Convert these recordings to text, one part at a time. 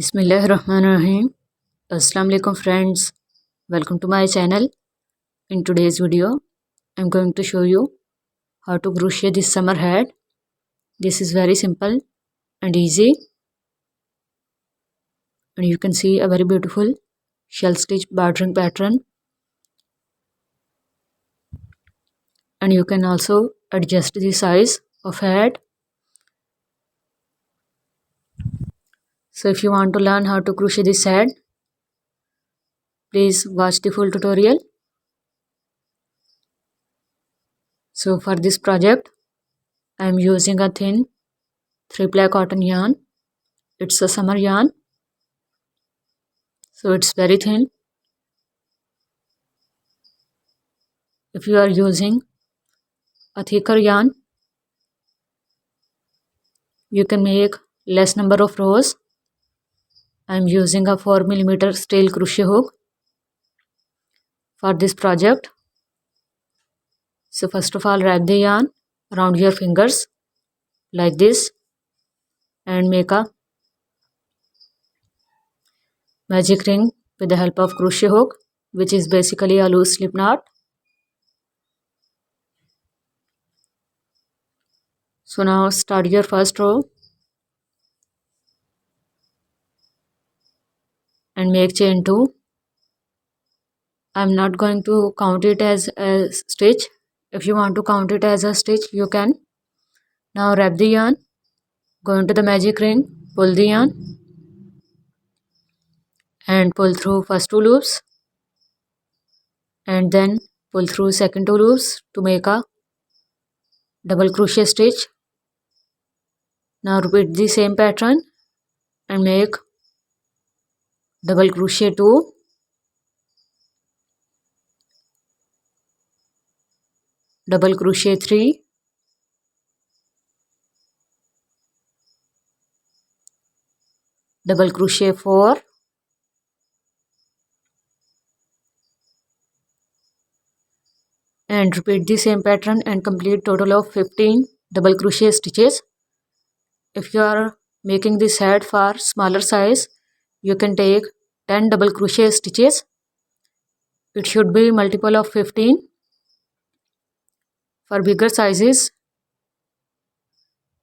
Bismillahirrahmanirrahim. Assalamu alaikum friends. Welcome to my channel. In today's video, I'm going to show you how to crochet this summer hat. This is very simple and easy, and you can see a very beautiful shell stitch bordering pattern, and you can also adjust the size of hat. So if you want to learn how to crochet this hat, please watch the full tutorial. So for this project, I am using a thin 3-ply cotton yarn. It's a summer yarn, so it's very thin. If you are using a thicker yarn, you can make less number of rows. I am using a 4mm steel crochet hook for this project. So first of all, wrap the yarn around your fingers like this and make a magic ring with the help of crochet hook, which is basically a loose slip knot. So now start your first row and make chain 2. I'm not going to count it as a stitch. If you want to count it as a stitch, you can. Now wrap the yarn, go into the magic ring, pull the yarn and pull through first 2 loops, and then pull through second 2 loops to make a double crochet stitch. Now repeat the same pattern and make double crochet 2, double crochet 3, double crochet 4, and repeat the same pattern and complete total of 15 double crochet stitches. If you are making this hat for smaller size, you can take 10 double crochet stitches. It should be multiple of 15. For bigger sizes,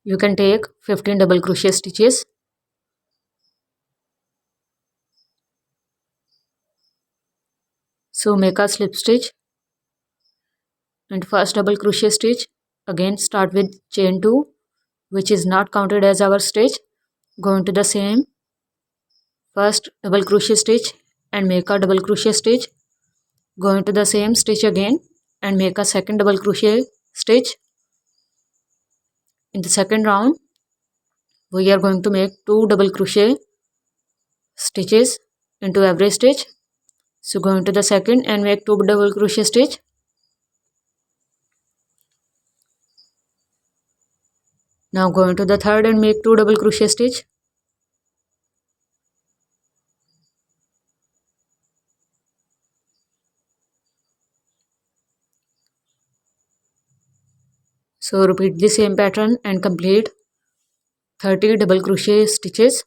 you can take 15 double crochet stitches. So make a slip stitch and first double crochet stitch. Again start with chain 2, which is not counted as our stitch. Go into the same first double crochet stitch and make a double crochet stitch. Go into the same stitch again and make a second double crochet stitch. In the second round, we are going to make 2 double crochet stitches into every stitch. So go into the second and make 2 double crochet stitch. Now go into the third and make 2 double crochet stitch. So repeat the same pattern and complete 30 double crochet stitches.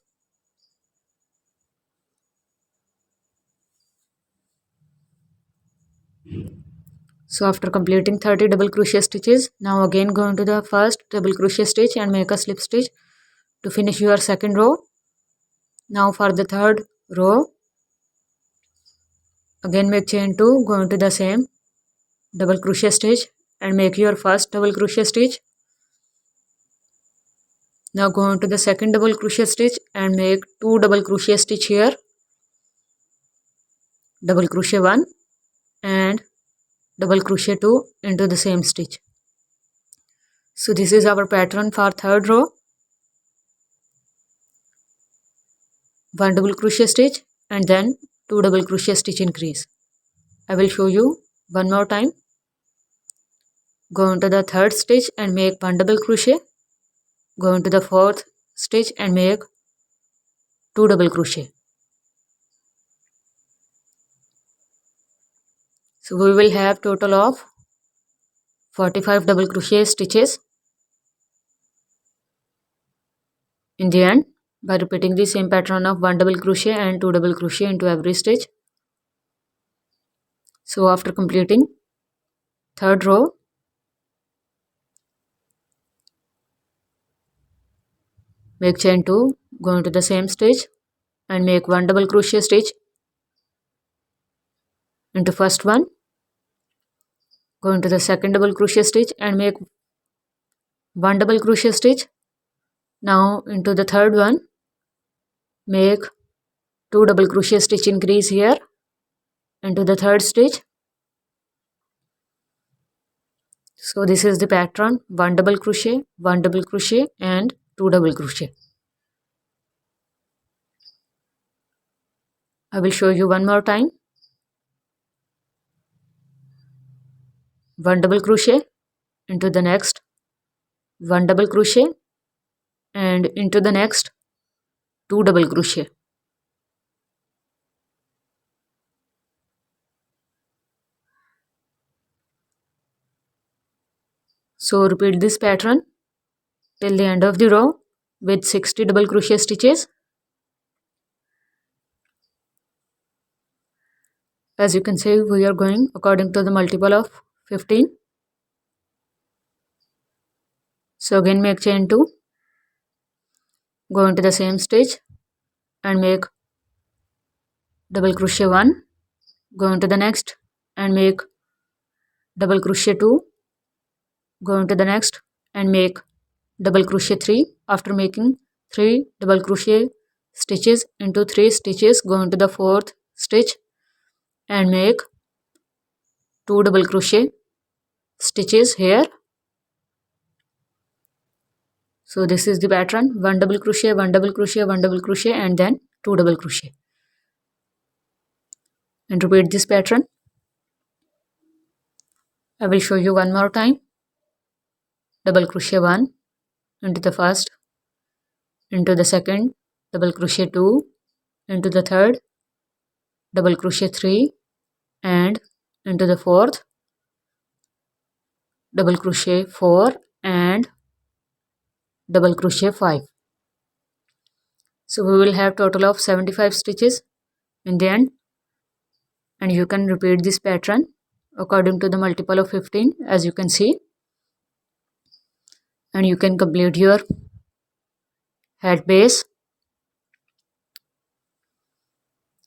So after completing 30 double crochet stitches, now again go into the first double crochet stitch and make a slip stitch to finish your second row. Now for the third row, again make chain 2, go into the same double crochet stitch and make your first double crochet stitch. Now go into the second double crochet stitch and make 2 double crochet stitch here, double crochet 1 and double crochet 2 into the same stitch. So this is our pattern for third row. 1 double crochet stitch and then 2 double crochet stitch increase. I will show you one more time. Go into the third stitch and make 1 double crochet. Go into the fourth stitch and make 2 double crochet. So we will have total of 45 double crochet stitches in the end. by repeating the same pattern of 1 double crochet and 2 double crochet into every stitch. So after completing third row, make chain 2, go into the same stitch and make 1 double crochet stitch into first one, go into the second double crochet stitch and make 1 double crochet stitch. Now into the third one, make 2 double crochet stitch increase here into the third stitch. So this is the pattern: 1 double crochet, 1 double crochet and 2 double crochet. I will show you one more time. 1 double crochet into the next 1 double crochet and into the next 2 double crochet. So repeat this pattern till the end of the row with 60 double crochet stitches. As you can see, we are going according to the multiple of 15. So again make chain 2, go into the same stitch and make double crochet 1, go into the next and make double crochet 2, go into the next and make double crochet 3. After making 3 double crochet stitches into 3 stitches, go into the fourth stitch and make 2 double crochet stitches here. So this is the pattern: 1 double crochet, 1 double crochet, 1 double crochet and then 2 double crochet. And repeat this pattern. I will show you one more time. Double crochet 1 into the first, into the second, double crochet 2, into the third, double crochet 3 and into the fourth, double crochet 4 and double crochet 5. So we will have total of 75 stitches in the end, and you can repeat this pattern according to the multiple of 15 as you can see, and you can complete your head base.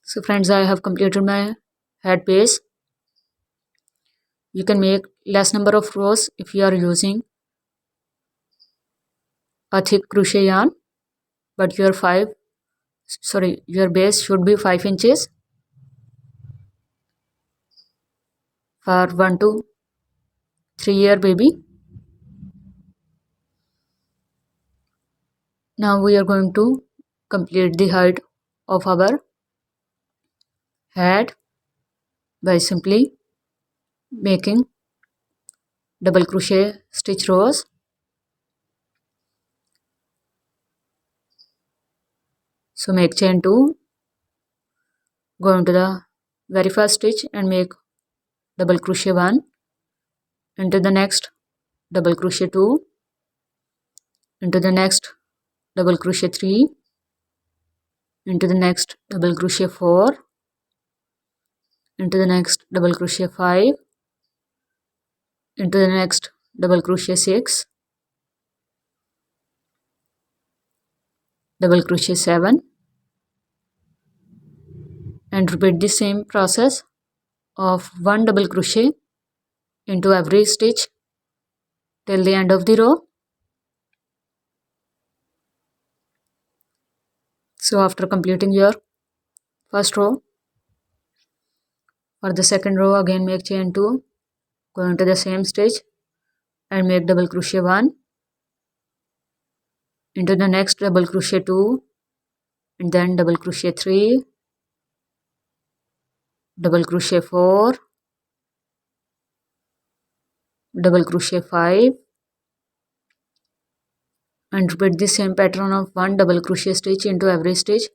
So friends, I have completed my head base. You can make less number of rows if you are using a thick crochet yarn, but your base should be 5 inches for 1 to 3-year baby. Now we are going to complete the height of our head by simply making double crochet stitch rows. So make chain 2, go into the very first stitch and make double crochet 1, into the next double crochet 2, into the next double crochet 3, into the next double crochet 4, into the next double crochet 5, into the next double crochet 6, double crochet 7, and repeat the same process of 1 double crochet into every stitch till the end of the row. So after completing your first row, for the second row again make chain 2, go into the same stitch and make double crochet 1, into the next double crochet 2 and then double crochet 3, double crochet 4, double crochet 5, and repeat the same pattern of 1 double crochet stitch into every stitch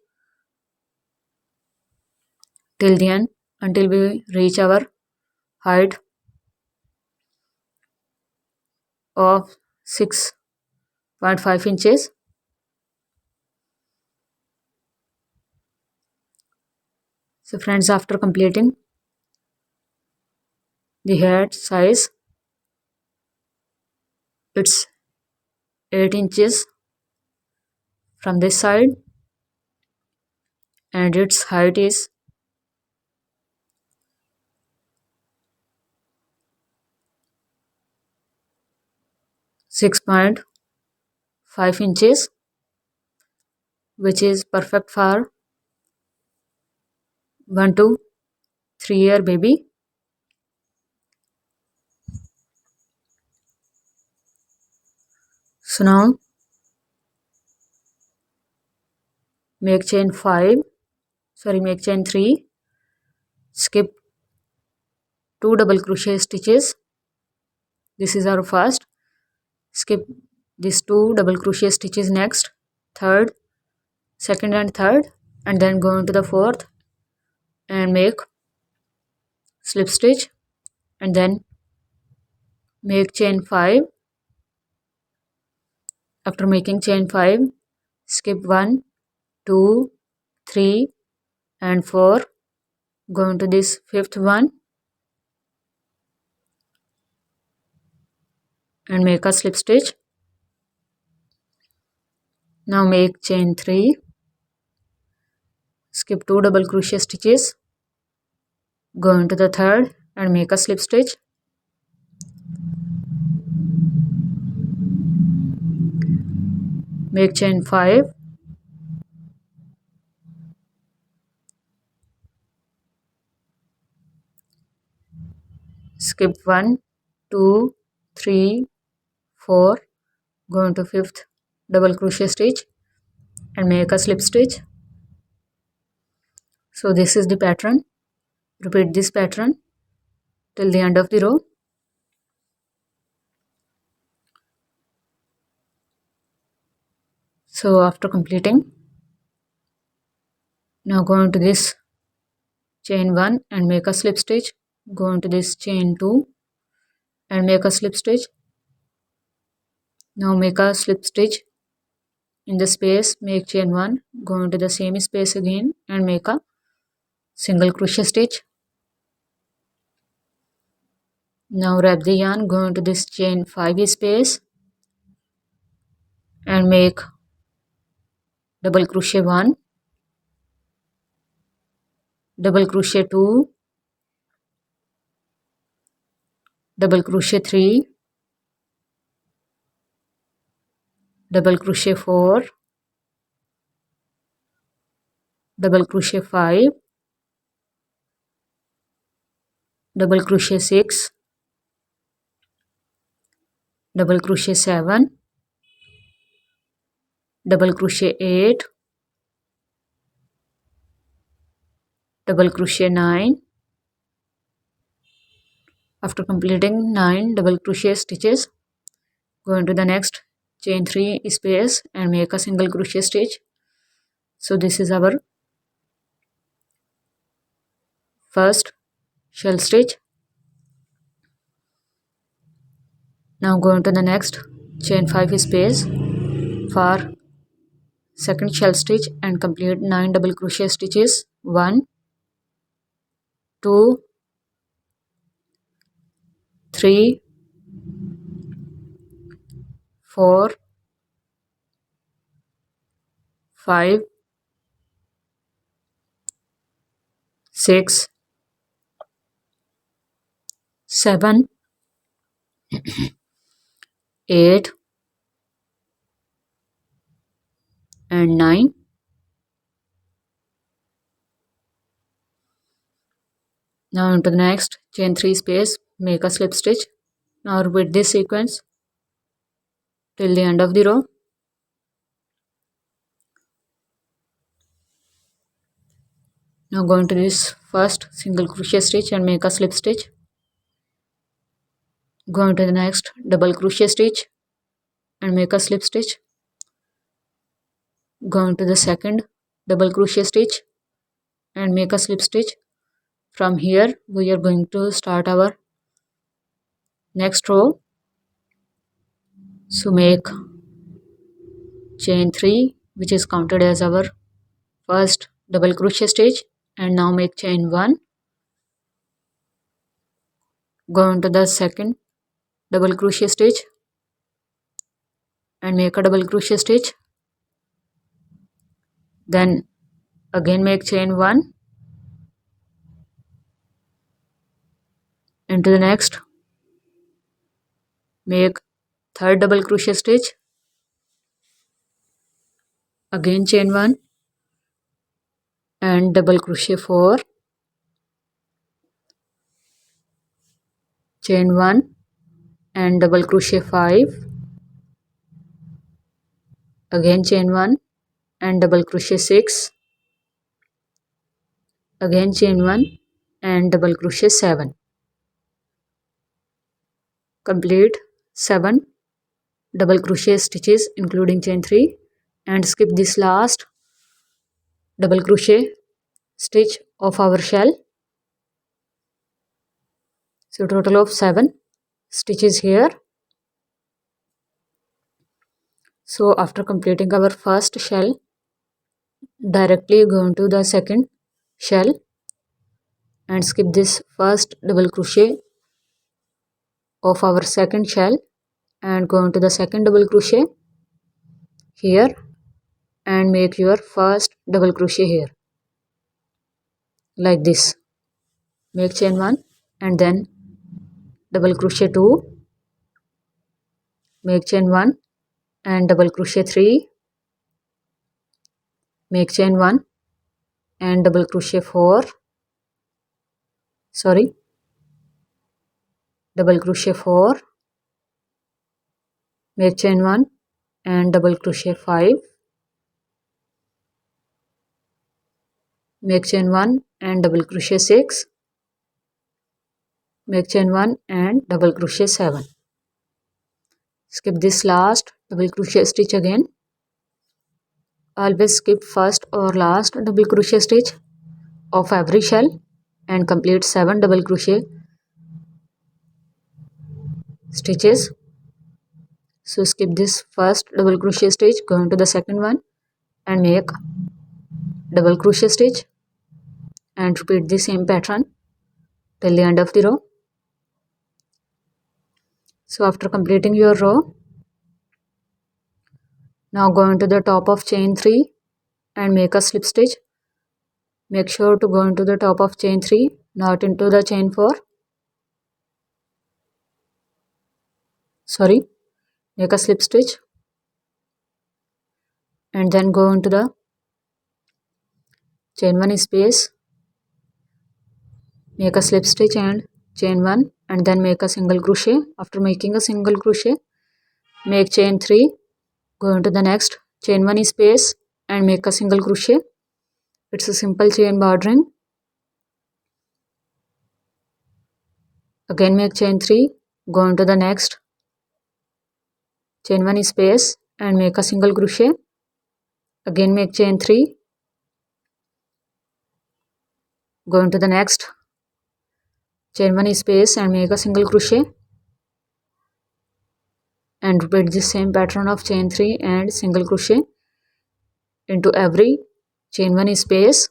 till the end until we reach our height of 6.5 inches. So friends, after completing the head size, it's 8 inches from this side and its height is 6.5 inches, which is perfect for 1 to 3-year baby. So now make chain 3, skip 2 double crochet stitches. This is our first. Skip these 2 double crochet stitches next, third, second and third, and then go into the fourth and make slip stitch, and then make chain 5. After making chain 5, skip 1, 2, 3 and 4, go into this fifth one and make a slip stitch. Now make chain 3, skip 2 double crochet stitches, go into the third and make a slip stitch. Make chain 5, skip 1, 2, 3, 4, go into fifth double crochet stitch and make a slip stitch. So this is the pattern. Repeat this pattern till the end of the row. So after completing, now go into this chain 1 and make a slip stitch, go into this chain 2 and make a slip stitch. Now make a slip stitch in the space, make chain 1, go into the same space again and make a single crochet stitch. Now wrap the yarn, go into this chain 5 space and make double crochet 1, double crochet 2, double crochet 3, double crochet 4, double crochet 5, double crochet 6, double crochet 7, double crochet 8, double crochet 9. After completing 9 double crochet stitches, go into the next chain 3 space and make a single crochet stitch. So this is our first shell stitch. Now go into the next chain 5 space for second shell stitch and complete 9 double crochet stitches. 1, 2, 3, 4, 5, 6, 7, 8 and 9. Now into the next chain 3 space, make a slip stitch. Now repeat this sequence till the end of the row. Now go into this first single crochet stitch and make a slip stitch. Go into the next double crochet stitch and make a slip stitch. Go into the second double crochet stitch and make a slip stitch. From here we are going to start our next row. So make chain 3, which is counted as our first double crochet stitch, and now make chain 1, go into the second double crochet stitch and make a double crochet stitch, then again make chain 1 into the next, make third double crochet stitch, again chain 1 and double crochet 4, chain 1 and double crochet 5, again chain 1 and double crochet 6, again chain 1 and double crochet 7. Complete 7 double crochet stitches including chain 3 and skip this last double crochet stitch of our shell. So total of 7 stitches here. So after completing our first shell, directly go into the second shell and skip this first double crochet of our second shell and go into the second double crochet here and make your first double crochet here like this. Make chain 1 and then double crochet 2, make chain 1 and double crochet 3, make chain 1 and double crochet 4, double crochet 4, make chain 1 and double crochet 5, make chain 1 and double crochet 6, make chain 1 and double crochet 7. Skip this last double crochet stitch again. Always skip first or last double crochet stitch of every shell and complete 7 double crochet stitches. So skip this first double crochet stitch, go into the second one and make double crochet stitch and repeat the same pattern till the end of the row. So after completing your row, now go into the top of chain 3 and make a slip stitch. Make sure to go into the top of chain 3, not into the chain 4. Make a slip stitch and then go into the chain 1 space, make a slip stitch and chain 1 and then make a single crochet. After making a single crochet, make chain 3, go into the next chain 1 space and make a single crochet. It's a simple chain bordering. Again make chain 3, go into the next chain 1 space and make a single crochet. Again make chain 3, go into the next chain 1 space and make a single crochet and repeat the same pattern of chain 3 and single crochet into every chain 1 space.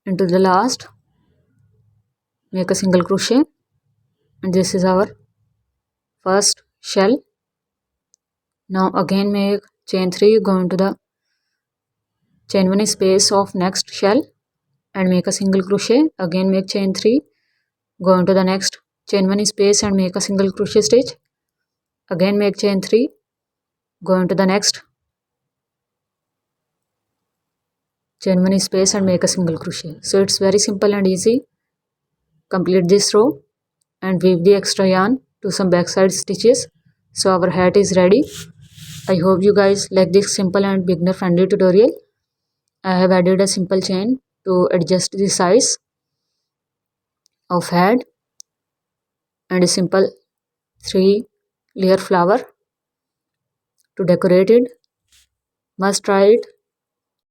Into the last, make a single crochet and this is our first shell. Now again make chain 3, go into the chain 1 space of next shell and make a single crochet. Again make chain 3, go into the next chain 1 space and make a single crochet stitch. Again make chain 3, go into the next chain 1 space and make a single crochet. So it's very simple and easy. Complete this row and weave the extra yarn to some backside stitches. So our hat is ready. I hope you guys like this simple and beginner friendly tutorial. I have added a simple chain to adjust the size of hat and a simple 3-layer flower to decorate it. Must try it.